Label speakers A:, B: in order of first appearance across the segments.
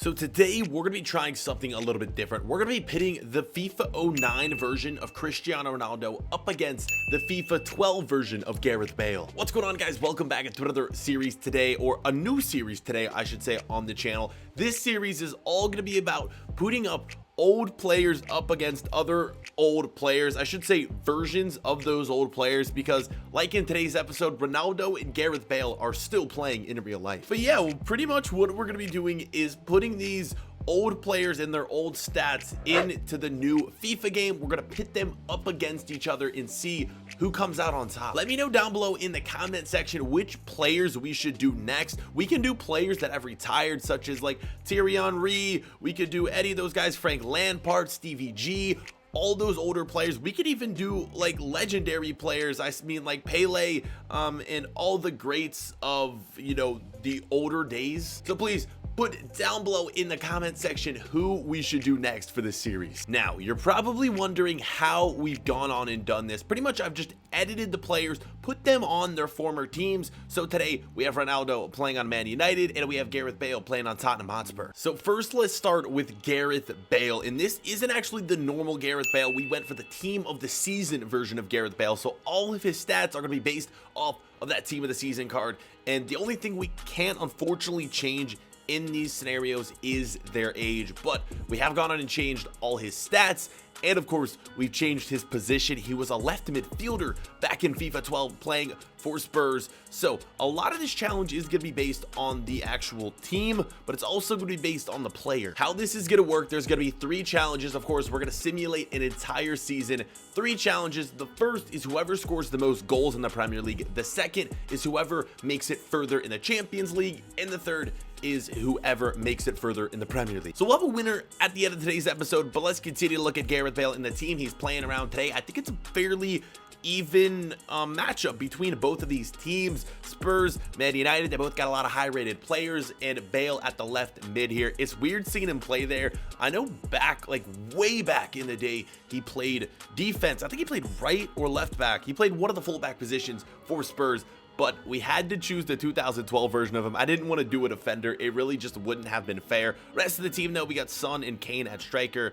A: So today we're going to be trying something a little bit different. We're going to be pitting the FIFA 09 version of Cristiano Ronaldo up against the FIFA 12 version of Gareth Bale. What's going on, guys? Welcome back into another series today, or a new series today, I should say, on the channel. This series is all going to be about putting up old players up against other old players. I should say versions of those old players, because like in today's episode, Ronaldo and Gareth Bale are still playing in real life. But yeah, well, pretty much what we're going to be doing is putting these old players and their old stats into the new FIFA game. We're going to pit them up against each other and see who comes out on top. Let me know down below in the comment section which players we should do next. We can do players that have retired, such as like Thierry Henry. We could do any of those guys, Frank Lampard, Stevie G, all those older players. We could even do like legendary players. I mean like Pele and all the greats of, you know, the older days. So please put down below in the comment section who we should do next for this series. Now, you're probably wondering how we've gone on and done this. Pretty much I've just edited the players, put them on their former teams. So today we have Ronaldo playing on Man United and we have Gareth Bale playing on Tottenham Hotspur. So first let's start with Gareth Bale, and this isn't actually the normal Gareth Bale. We went for the team of the season version of Gareth Bale, so all of his stats are going to be based off of that team of the season card, and the only thing we can't unfortunately change in these scenarios is their age. But we have gone on and changed all his stats, and of course we've changed his position. He was a left midfielder back in FIFA 12 playing for Spurs. So a lot of this challenge is going to be based on the actual team, but it's also going to be based on the player. How this is going to work, there's going to be 3 challenges. Of course, we're going to simulate an entire season. 3 challenges. The first is whoever scores the most goals in the Premier League. The second is whoever makes it further in the Champions League, and the third is whoever makes it further in the Premier League. So we'll have a winner at the end of today's episode, but let's continue to look at Gareth Bale and the team he's playing around today. I think it's a fairly even matchup between both of these teams. Spurs, Man United, they both got a lot of high rated players, and Bale at the left mid here. It's weird seeing him play there. I know back, like way back in the day, he played defense. I think he played right or left back. He played one of the fullback positions for Spurs, but we had to choose the 2012 version of him. I didn't want to do a defender. It really just wouldn't have been fair. Rest of the team, though, we got Son and Kane at striker,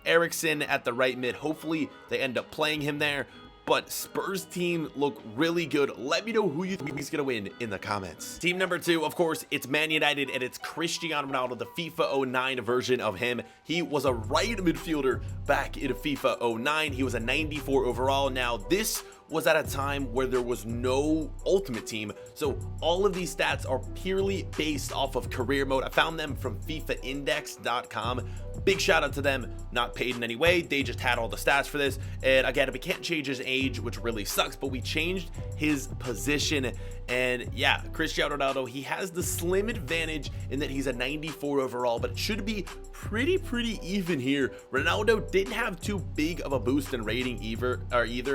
A: Eriksen at the right mid. Hopefully they end up playing him there. But Spurs team look really good. Let me know who you think is going to win in the comments. Team number 2, of course, it's Man United, and it's Cristiano Ronaldo, the FIFA 09 version of him. He was a right midfielder back in FIFA 09. He was a 94 overall. Now, this was at a time where there was no ultimate team, so all of these stats are purely based off of career mode. I found them from FIFAindex.com. Big shout out to them, not paid in any way. They just had all the stats for this. And again, we can't change his age, which really sucks, but we changed his position. And yeah, Cristiano Ronaldo, he has the slim advantage in that he's a 94 overall, but it should be pretty even here. Ronaldo didn't have too big of a boost in rating either.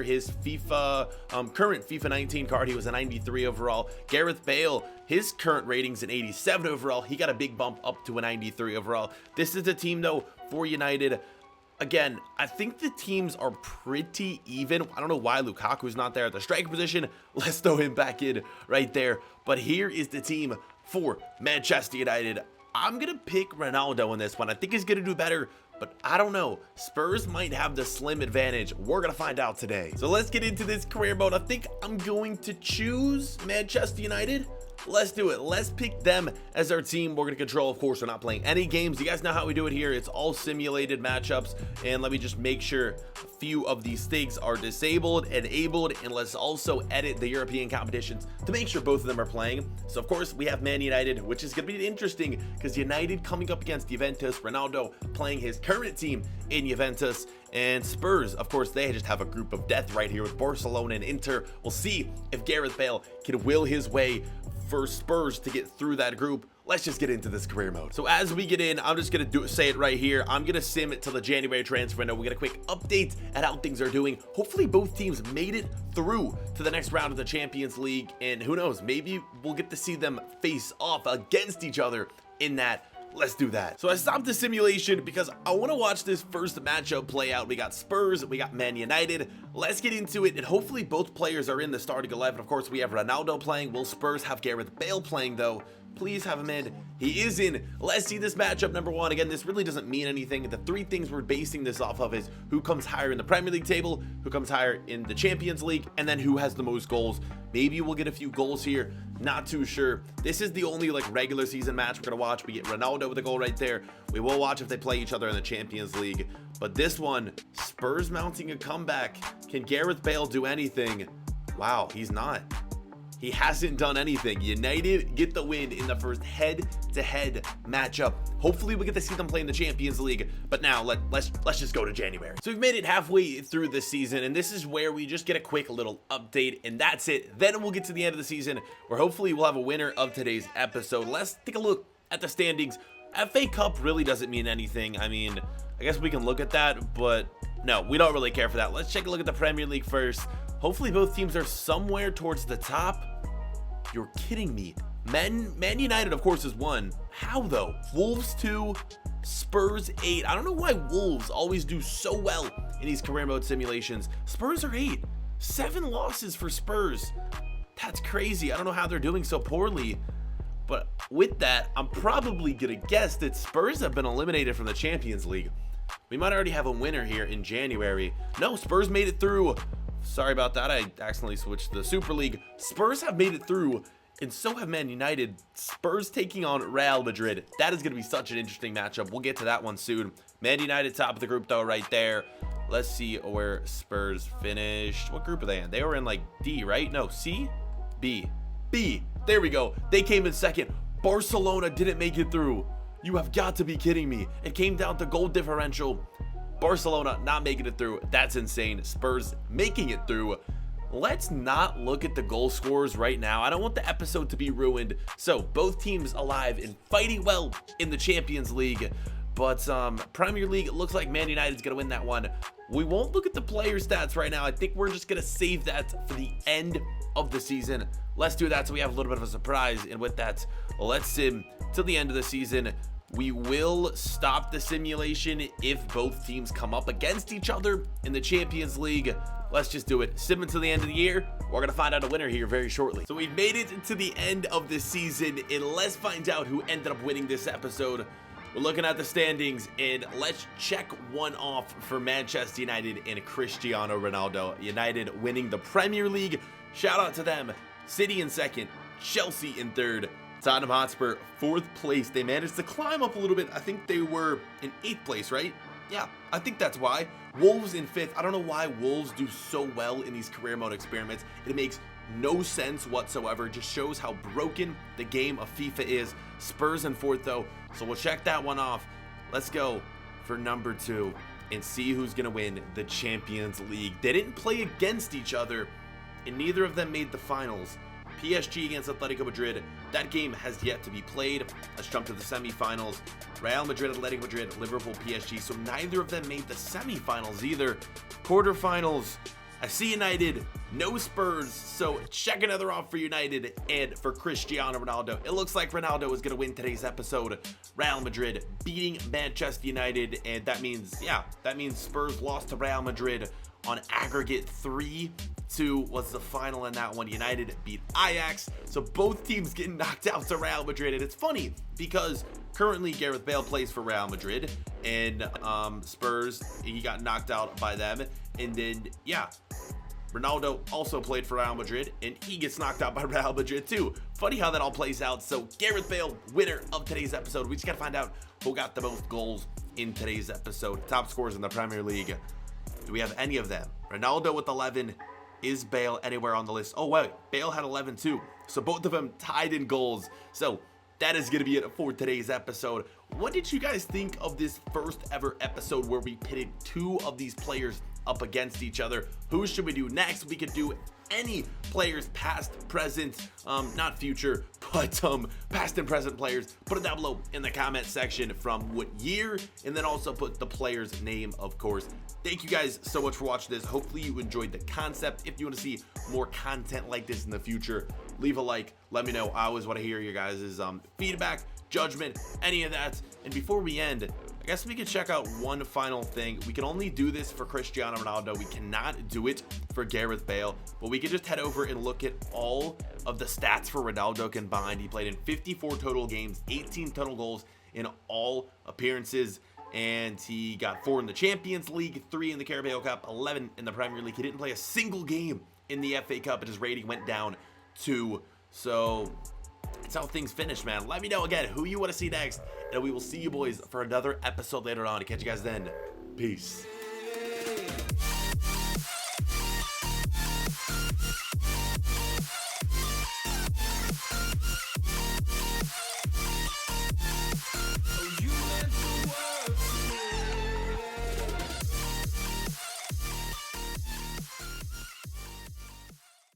A: His current FIFA 19 card, he was a 93 overall. Gareth Bale, his current rating's an 87 overall. He got a big bump up to a 93 overall. This is a team though for United. Again, I think the teams are pretty even. I don't know why Lukaku's not there at the striker position. Let's throw him back in right there. But here is the team for Manchester United. I'm going to pick Ronaldo in this one. I think he's going to do better, but I don't know. Spurs might have the slim advantage. We're going to find out today. So let's get into this career mode. I think I'm going to choose Manchester United. Let's do it. Let's pick them as our team. We're going to control. Of course, we're not playing any games. You guys know how we do it here. It's all simulated matchups. And let me just make sure a few of these things are disabled, enabled, and let's also edit the European competitions to make sure both of them are playing. So, of course, we have Man United, which is going to be interesting because United coming up against Juventus, Ronaldo playing his current team in Juventus, and Spurs, of course, they just have a group of death right here with Barcelona and Inter. We'll see if Gareth Bale can will his way for Spurs to get through that group. Let's just get into this career mode. So as we get in, I'm just gonna say it right here. I'm gonna sim it to the January transfer window. We get a quick update at how things are doing. Hopefully both teams made it through to the next round of the Champions League, and who knows, maybe we'll get to see them face off against each other in that. Let's do that. So I stopped the simulation because I want to watch this first matchup play out. We got Spurs, we got Man United. Let's get into it, and hopefully both players are in the starting 11. Of course, we have Ronaldo playing. Will Spurs have Gareth Bale playing, though? Please have him in. He is in. Let's see this matchup number one. Again, this really doesn't mean anything. The three things we're basing this off of is who comes higher in the Premier League table, who comes higher in the Champions League, and then who has the most goals. Maybe we'll get a few goals here. Not too sure. This is the only like regular season match we're going to watch. We get Ronaldo with a goal right there. We will watch if they play each other in the Champions League. But this one, Spurs mounting a comeback. Can Gareth Bale do anything? Wow, he's not. He hasn't done anything. United get the win in the first head-to-head matchup. Hopefully we get to see them play in the Champions League. But now let's just go to January. So we've made it halfway through the season, and this is where we just get a quick little update, and that's it. Then we'll get to the end of the season, where hopefully we'll have a winner of today's episode. Let's take a look at the standings. FA Cup really doesn't mean anything. I mean, I guess we can look at that, but no, we don't really care for that. Let's take a look at the Premier League first. Hopefully both teams are somewhere towards the top. You're kidding me. Man United, of course, is 1. How, though? Wolves 2, Spurs 8. I don't know why Wolves always do so well in these career mode simulations. Spurs are 8. 7 losses for Spurs. That's crazy. I don't know how they're doing so poorly. But with that, I'm probably going to guess that Spurs have been eliminated from the Champions League. We might already have a winner here in January. No, Spurs made it through. Sorry about that. I accidentally switched to the Super League. Spurs have made it through, and so have Man United. Spurs taking on Real Madrid. That is going to be such an interesting matchup. We'll get to that one soon. Man United top of the group, though, right there. Let's see where Spurs finished. What group are they in? They were in, like, D, right? No, C? B. B. There we go. They came in second. Barcelona didn't make it through. You have got to be kidding me. It came down to goal differential. Barcelona not making it through. That's insane. Spurs making it through. Let's not look at the goal scorers right now. I don't want the episode to be ruined. So both teams alive and fighting well in the Champions League. But Premier League, it looks like Man United's going to win that one. We won't look at the player stats right now. I think we're just going to save that for the end of the season. Let's do that so we have a little bit of a surprise. And with that, let's sim till the end of the season. We will stop the simulation if both teams come up against each other in the Champions League. Let's just do it. Sim until the end of the year. We're going to find out a winner here very shortly. So we've made it to the end of the season, and let's find out who ended up winning this episode. We're looking at the standings, and let's check one off for Manchester United and Cristiano Ronaldo. United winning the Premier League. Shout out to them. City in second, Chelsea in third. Tottenham Hotspur, 4th place. They managed to climb up a little bit. I think they were in 8th place, right? Yeah, I think that's why. Wolves in 5th. I don't know why Wolves do so well in these career mode experiments. It makes no sense whatsoever. It just shows how broken the game of FIFA is. Spurs in 4th, though. So we'll check that one off. Let's go for number 2 and see who's going to win the Champions League. They didn't play against each other, and neither of them made the finals. PSG against Atletico Madrid. That game has yet to be played. Let's jump to the semifinals. Real Madrid, Atletico Madrid, Liverpool, PSG. So neither of them made the semifinals either. Quarterfinals. I see United, no Spurs. So check another off for United and for Cristiano Ronaldo. It looks like Ronaldo is going to win today's episode. Real Madrid beating Manchester United. And that means, yeah, that means Spurs lost to Real Madrid on aggregate 3-2 was the final in that one. United beat Ajax. So both teams getting knocked out to Real Madrid. And it's funny because currently Gareth Bale plays for Real Madrid, and Spurs, he got knocked out by them. And then, yeah, Ronaldo also played for Real Madrid, and he gets knocked out by Real Madrid too. Funny how that all plays out. So Gareth Bale, winner of today's episode. We just got to find out who got the most goals in today's episode. Top scorers in the Premier League. Do we have any of them? Ronaldo with 11. Is Bale anywhere on the list? Oh, wait. Bale had 11 too. So both of them tied in goals. So that is going to be it for today's episode. What did you guys think of this first ever episode where we pitted 2 of these players up against each other? Who should we do next? We could do any players, past, present, not future, but past and present players. Put it down below in the comment section from what year, and then also put the player's name, of course. Thank you guys so much for watching this. Hopefully you enjoyed the concept. If you want to see more content like this in the future, leave a like. Let me know. I always want to hear your guys' feedback, judgment, any of that. And before we end, I guess we could check out one final thing. We can only do this for Cristiano Ronaldo. We cannot do it for Gareth Bale, but we could just head over and look at all of the stats for Ronaldo combined. He played in 54 total games, 18 total goals in all appearances, and he got 4 in the Champions League, 3 in the Carabao Cup, 11 in the Premier League. He didn't play a single game in the FA Cup, and his rating went down 2. So that's how things finished, man. Let me know again who you want to see next, and we will see you boys for another episode later on. To catch you guys then. Peace.